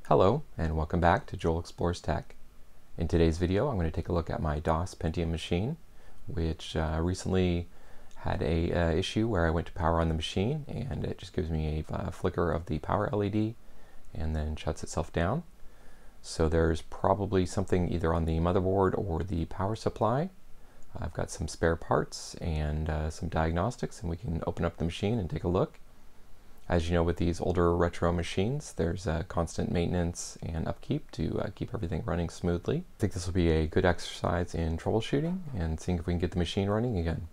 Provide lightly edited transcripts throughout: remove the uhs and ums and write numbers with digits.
Hello and welcome back to Joel Explores Tech. In today's video I'm going to take a look at my DOS Pentium machine, which recently had a issue where I went to power on the machine and it just gives me a flicker of the power LED and then shuts itself down. So there's probably something either on the motherboard or the power supply. I've got some spare parts and some diagnostics, and we can open up the machine and take a look. As you know, with these older retro machines, there's constant maintenance and upkeep to keep everything running smoothly. I think this will be a good exercise in troubleshooting and seeing if we can get the machine running again.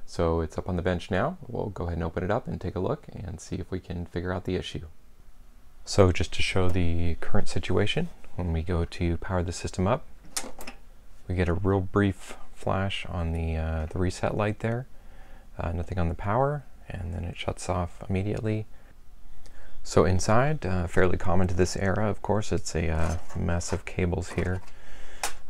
So it's up on the bench now. We'll go ahead and open it up and take a look and see if we can figure out the issue. So just to show the current situation, when we go to power the system up, we get a real brief flash on the reset light there. Nothing on the power, and then it shuts off immediately. So inside, fairly common to this era, of course, it's a mess of cables here.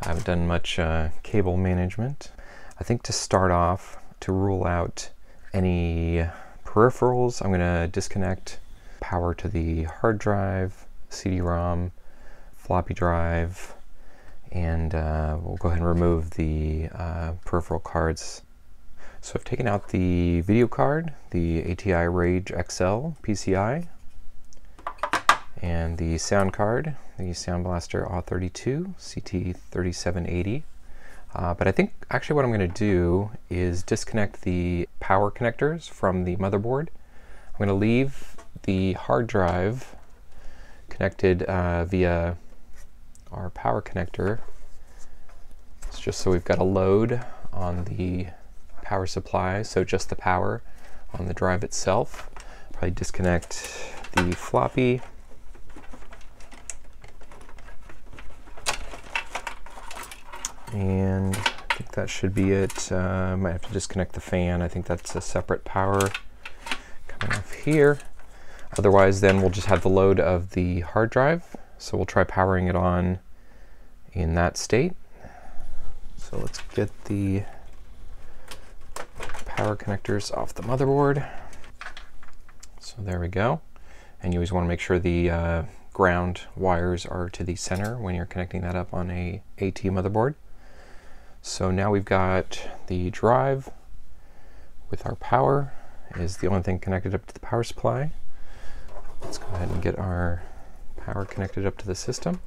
I haven't done much cable management. I think to start off, to rule out any peripherals, I'm going to disconnect power to the hard drive, CD-ROM, floppy drive, and we'll go ahead and remove the peripheral cards. So I've taken out the video card, the ATI Rage XL PCI, and the sound card, the Sound Blaster AW32 CT3780. But I think actually what I'm going to do is disconnect the power connectors from the motherboard. I'm going to leave the hard drive connected via our power connector. It's just so we've got a load on the power supply, so just the power on the drive itself. Probably disconnect the floppy. And I think that should be it. Might have to disconnect the fan. I think that's a separate power coming off here. Otherwise, then we'll just have the load of the hard drive. So we'll try powering it on in that state. So let's get the power connectors off the motherboard. So there we go. And you always want to make sure the ground wires are to the center when you're connecting that up on a AT motherboard. So now we've got the drive with our power is the only thing connected up to the power supply. Let's go ahead and get our power connected up to the system.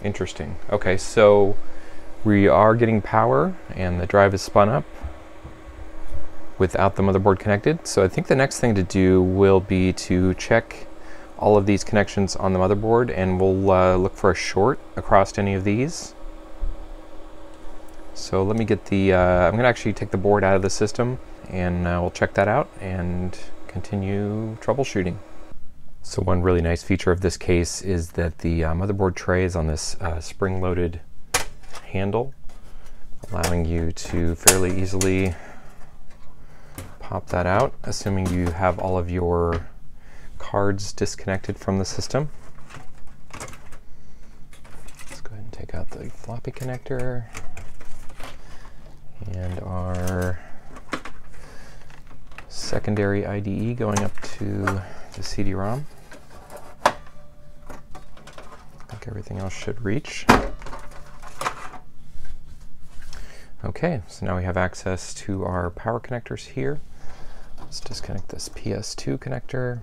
Interesting. Okay, so we are getting power and the drive is spun up without the motherboard connected. So I think the next thing to do will be to check all of these connections on the motherboard, and we'll look for a short across any of these. So let me get the, I'm going to actually take the board out of the system and we'll check that out and continue troubleshooting. So one really nice feature of this case is that the motherboard tray is on this spring-loaded handle, allowing you to fairly easily pop that out, assuming you have all of your cards disconnected from the system. Let's go ahead and take out the floppy connector and our secondary IDE going up to the CD-ROM. I think everything else should reach. Okay, so now we have access to our power connectors here. Let's disconnect this PS2 connector.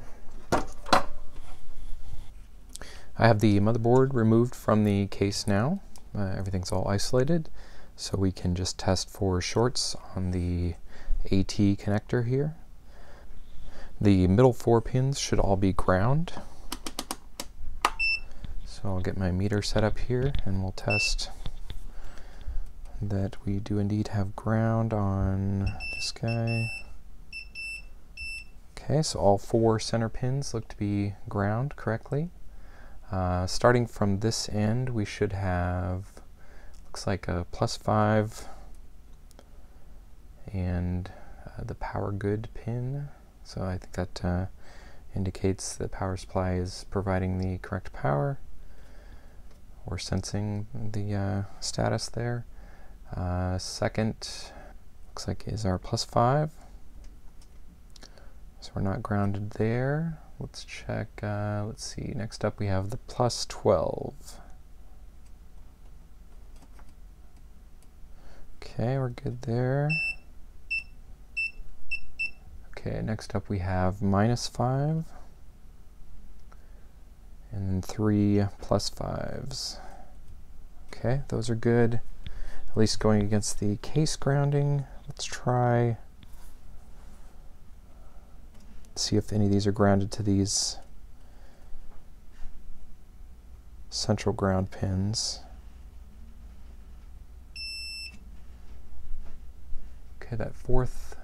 I have the motherboard removed from the case now. Everything's all isolated, so we can just test for shorts on the AT connector here. The middle 4 pins should all be ground. So I'll get my meter set up here and we'll test that we do indeed have ground on this guy. Okay, so all 4 center pins look to be ground correctly. Starting from this end, we should have, looks like a +5 and the power good pin. So I think that indicates the power supply is providing the correct power or sensing the status there. Second, looks like is our +5. So we're not grounded there. Let's check, let's see, next up we have the plus 12. Okay, we're good there. Okay, next up we have minus 5. And then 3 plus 5s. Okay, those are good. At least going against the case grounding. Let's try, see if any of these are grounded to these central ground pins. Okay, that fourth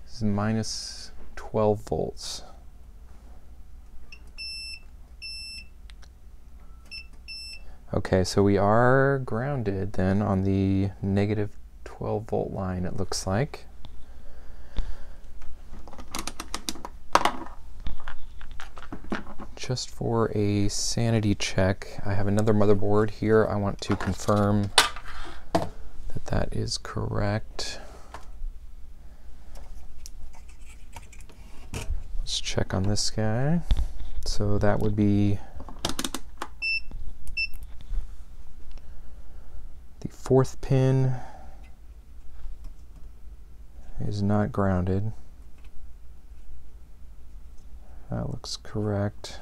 is minus 12 volts. Okay, so we are grounded then on the negative 12 volt line, it looks like. Just for a sanity check, I have another motherboard here. I want to confirm that that is correct. Let's check on this guy. So that would be the fourth pin is not grounded. That looks correct.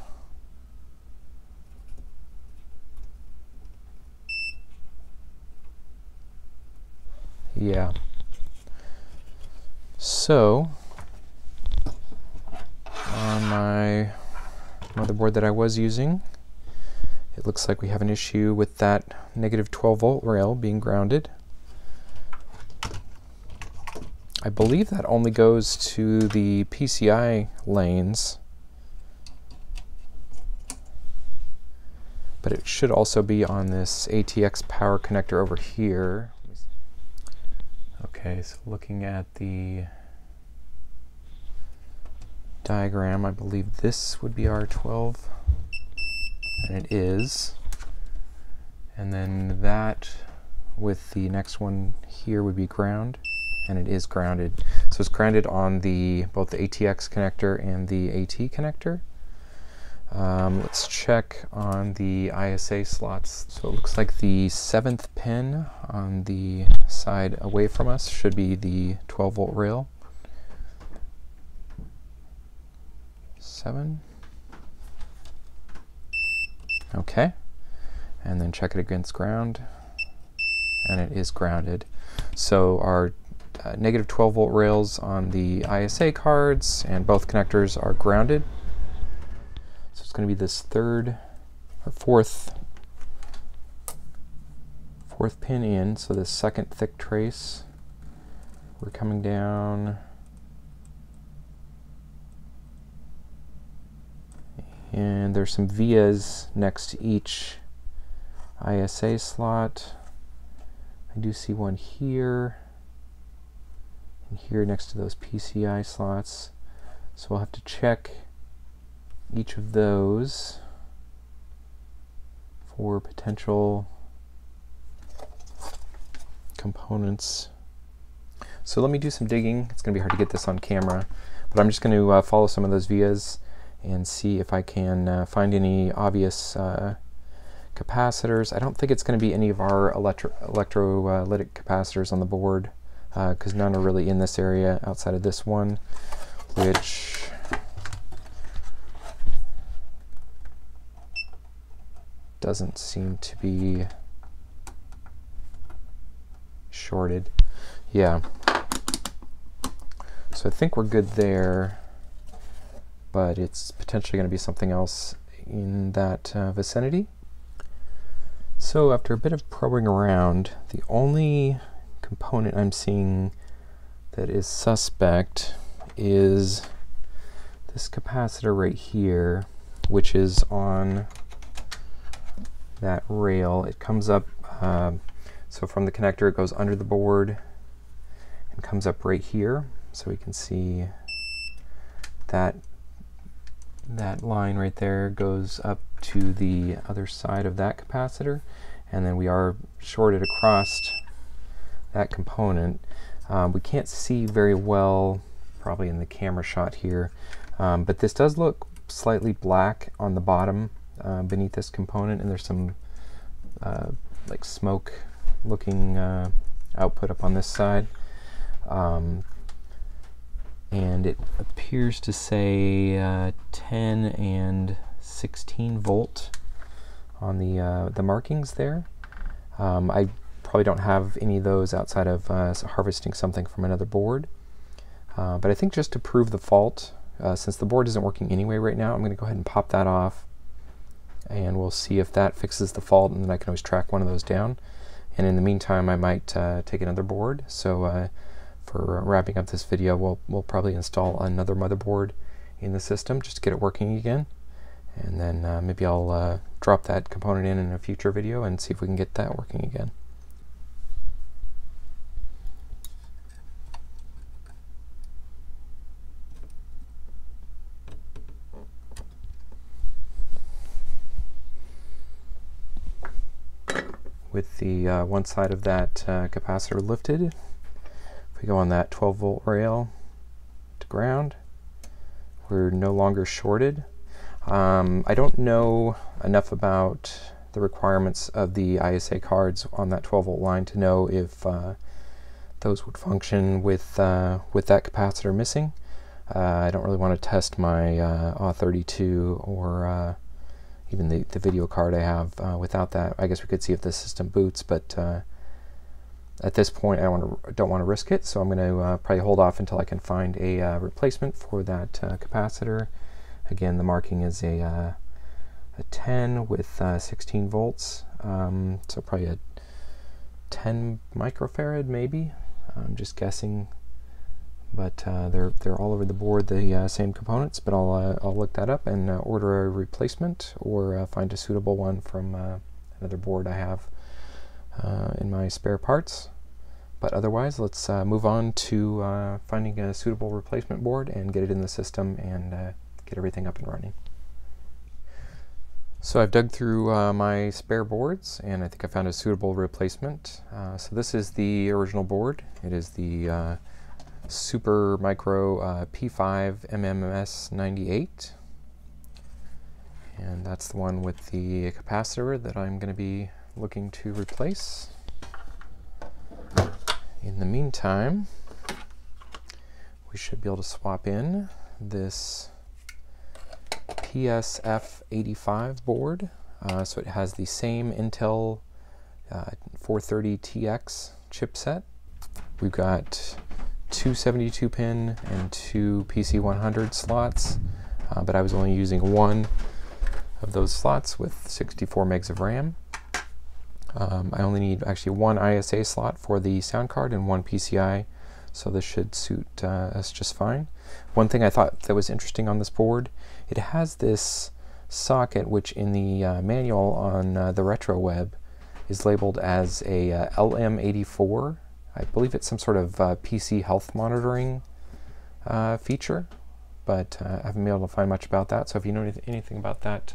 Yeah. So, on my motherboard that I was using, it looks like we have an issue with that negative 12 volt rail being grounded. I believe that only goes to the PCI lanes, but it should also be on this ATX power connector over here. Okay, so looking at the diagram, I believe this would be R12, and it is. And then that with the next one here would be ground, and it is grounded. So it's grounded on the both the ATX connector and the AT connector. Let's check on the ISA slots. So it looks like the 7th pin on the side away from us should be the 12 volt rail. 7. Okay. And then check it against ground, and it is grounded. So our negative 12 volt rails on the ISA cards and both connectors are grounded. So it's going to be this third or fourth pin in, so this second thick trace. We're coming down, and there's some vias next to each ISA slot. I do see one here and here next to those PCI slots, so we'll have to check each of those for potential components. So let me do some digging. It's going to be hard to get this on camera, but I'm just going to follow some of those vias and see if I can find any obvious capacitors. I don't think it's going to be any of our electrolytic capacitors on the board, because none are really in this area outside of this one, which doesn't seem to be shorted. Yeah. So I think we're good there, but it's potentially going to be something else in that vicinity. So after a bit of probing around, the only component I'm seeing that is suspect is this capacitor right here, which is on that rail. It comes up, so from the connector it goes under the board and comes up right here, so we can see that line right there goes up to the other side of that capacitor, and then we are shorted across that component. We can't see very well probably in the camera shot here. But this does look slightly black on the bottom beneath this component, and there's some like smoke looking output up on this side. And it appears to say 10 and 16 volt on the markings there. I probably don't have any of those outside of harvesting something from another board. But I think just to prove the fault, since the board isn't working anyway right now, I'm going to go ahead and pop that off, and we'll see if that fixes the fault, and then I can always track one of those down. And in the meantime, I might take another board. So for wrapping up this video, we'll probably install another motherboard in the system just to get it working again. And then maybe I'll drop that component in a future video and see if we can get that working again. With the one side of that capacitor lifted, if we go on that 12 volt rail to ground, we're no longer shorted. I don't know enough about the requirements of the ISA cards on that 12 volt line to know if those would function with that capacitor missing. I don't really want to test my AW32 or even the video card I have without that. I guess we could see if the system boots, but at this point I don't want to risk it, so I'm going to probably hold off until I can find a replacement for that capacitor. Again, the marking is a 10 with 16 volts, so probably a 10 microfarad maybe. I'm just guessing, but they're all over the board, the same components. But I'll look that up and order a replacement, or find a suitable one from another board I have in my spare parts. But otherwise, let's move on to finding a suitable replacement board and get it in the system and get everything up and running. So I've dug through my spare boards, and I think I found a suitable replacement. So this is the original board. It is the Super Micro P5 MMS 98, and that's the one with the capacitor that I'm going to be looking to replace. In the meantime, we should be able to swap in this PSF85 board. So it has the same Intel 430TX chipset. We've got two 72-pin and two PC100 slots, but I was only using one of those slots with 64 megs of RAM. I only need actually one ISA slot for the sound card and one PCI, so this should suit us just fine. One thing I thought that was interesting on this board, it has this socket which in the manual on the retro web is labeled as a LM84. I believe it's some sort of PC health monitoring feature, but I haven't been able to find much about that. So if you know anything about that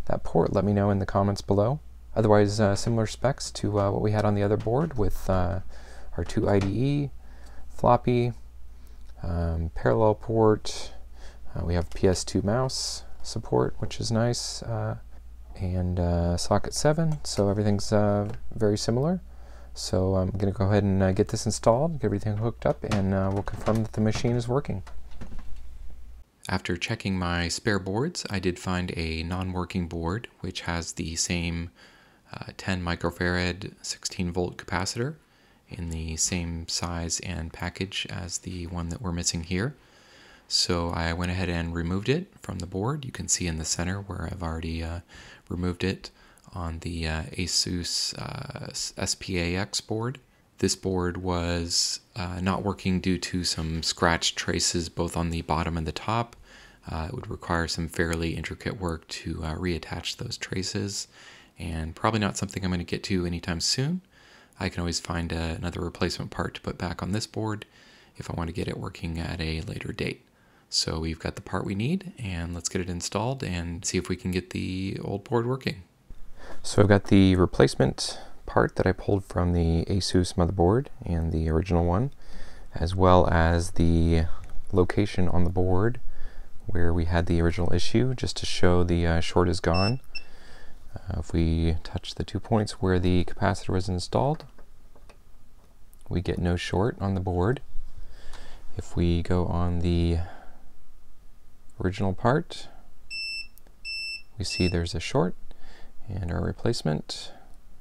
that port, let me know in the comments below. Otherwise, similar specs to what we had on the other board with our two IDE, floppy, parallel port. We have PS2 mouse support, which is nice, and socket 7. So everything's very similar. So I'm going to go ahead and get this installed, get everything hooked up, and we'll confirm that the machine is working. After checking my spare boards, I did find a non-working board which has the same 10 microfarad 16 volt capacitor in the same size and package as the one that we're missing here. So I went ahead and removed it from the board. You can see in the center where I've already removed it on the Asus SPAX board. This board was not working due to some scratch traces both on the bottom and the top. It would require some fairly intricate work to reattach those traces, and probably not something I'm going to get to anytime soon. I can always find another replacement part to put back on this board if I want to get it working at a later date. So we've got the part we need, and let's get it installed and see if we can get the old board working. So I've got the replacement part that I pulled from the Asus motherboard and the original one, as well as the location on the board where we had the original issue, just to show the short is gone. If we touch the 2 points where the capacitor was installed, we get no short on the board. If we go on the original part, we see there's a short, and our replacement,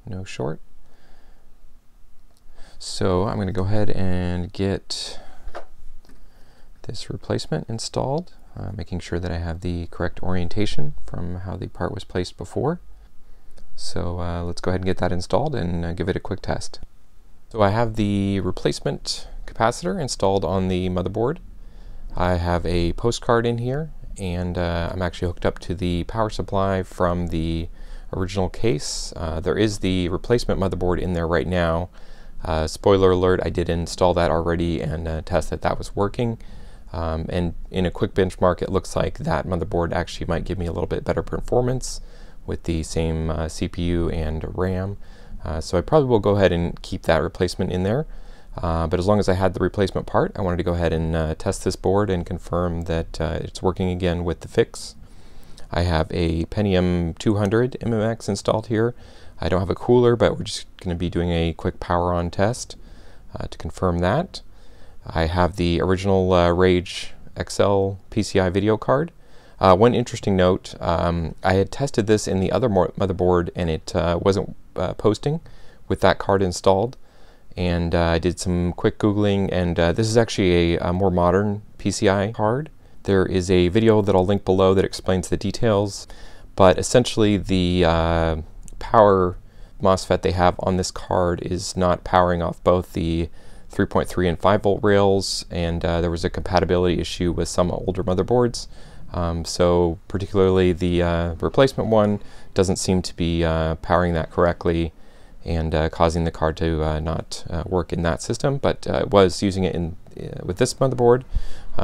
no short. So I'm going to go ahead and get this replacement installed, making sure that I have the correct orientation from how the part was placed before. So let's go ahead and get that installed and give it a quick test. So I have the replacement capacitor installed on the motherboard. I have a postcard in here, and I'm actually hooked up to the power supply from the original case. There is the replacement motherboard in there right now. Spoiler alert, I did install that already and test that that was working. And in a quick benchmark, it looks like that motherboard actually might give me a little bit better performance with the same CPU and RAM. So I probably will go ahead and keep that replacement in there. But as long as I had the replacement part, I wanted to go ahead and test this board and confirm that it's working again with the fix. I have a Pentium 200 MMX installed here. I don't have a cooler, but we're just going to be doing a quick power on test to confirm that. I have the original Rage XL PCI video card. One interesting note, I had tested this in the other motherboard and it wasn't posting with that card installed. And I did some quick Googling, and this is actually a more modern PCI card. There is a video that I'll link below that explains the details, but essentially the power MOSFET they have on this card is not powering off both the 3.3 and 5 volt rails, and there was a compatibility issue with some older motherboards. So particularly the replacement one doesn't seem to be powering that correctly, and causing the card to not work in that system, but it was using it in with this motherboard.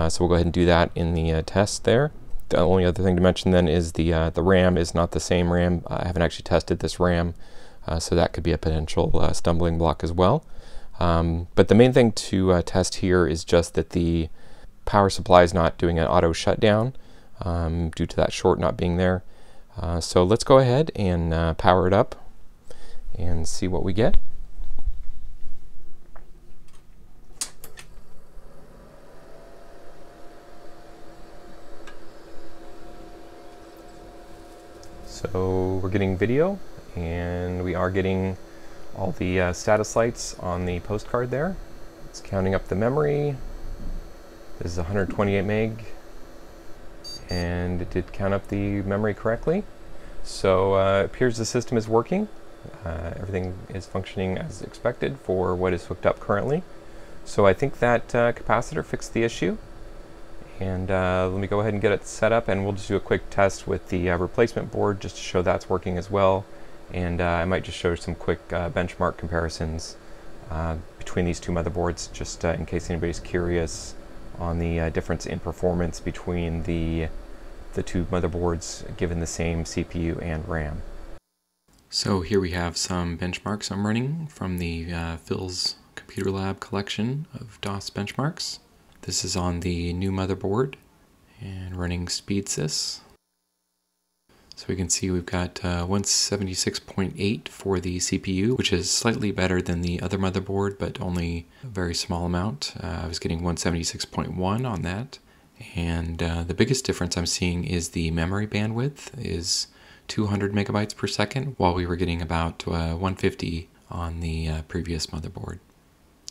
So we'll go ahead and do that in the test there. The only other thing to mention then is the RAM is not the same RAM. I haven't actually tested this RAM, so that could be a potential stumbling block as well. But the main thing to test here is just that the power supply is not doing an auto shutdown due to that short not being there. So let's go ahead and power it up and see what we get. So we're getting video, and we are getting all the status lights on the postcard there. It's counting up the memory. This is 128 meg, and it did count up the memory correctly. So it appears the system is working. Everything is functioning as expected for what is hooked up currently. So I think that capacitor fixed the issue. And let me go ahead and get it set up, and we'll just do a quick test with the replacement board just to show that's working as well. And I might just show some quick benchmark comparisons between these two motherboards, just in case anybody's curious on the difference in performance between the two motherboards given the same CPU and RAM. So here we have some benchmarks I'm running from the Phil's Computer Lab collection of DOS benchmarks. This is on the new motherboard and running SpeedSys. So we can see we've got 176.8 for the CPU, which is slightly better than the other motherboard, but only a very small amount. I was getting 176.1 on that. And the biggest difference I'm seeing is the memory bandwidth is 200 megabytes per second, while we were getting about 150 on the previous motherboard.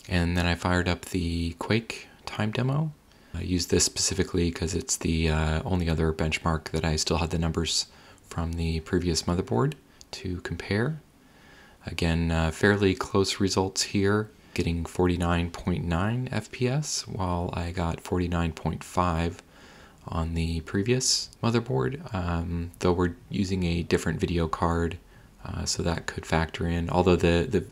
And then I fired up the Quake time demo. I used this specifically because it's the only other benchmark that I still had the numbers from the previous motherboard to compare. Again, fairly close results here, getting 49.9 FPS, while I got 49.5 on the previous motherboard, though we're using a different video card, so that could factor in, although the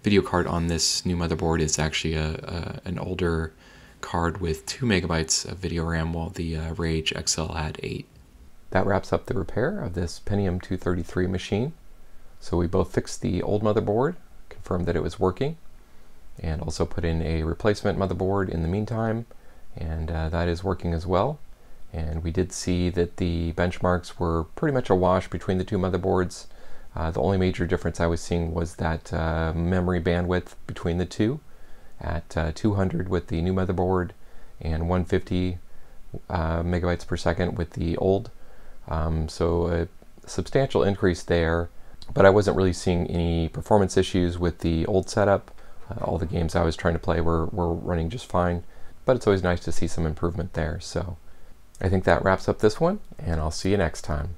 video card on this new motherboard is actually an older card with 2 megabytes of video RAM, while the Rage XL had 8. That wraps up the repair of this Pentium 233 machine. So we both fixed the old motherboard, confirmed that it was working, and also put in a replacement motherboard in the meantime, and that is working as well. And we did see that the benchmarks were pretty much a wash between the two motherboards. The only major difference I was seeing was that memory bandwidth between the two, at 200 with the new motherboard and 150 megabytes per second with the old. So a substantial increase there, but I wasn't really seeing any performance issues with the old setup. All the games I was trying to play were running just fine, but it's always nice to see some improvement there. So I think that wraps up this one, and I'll see you next time.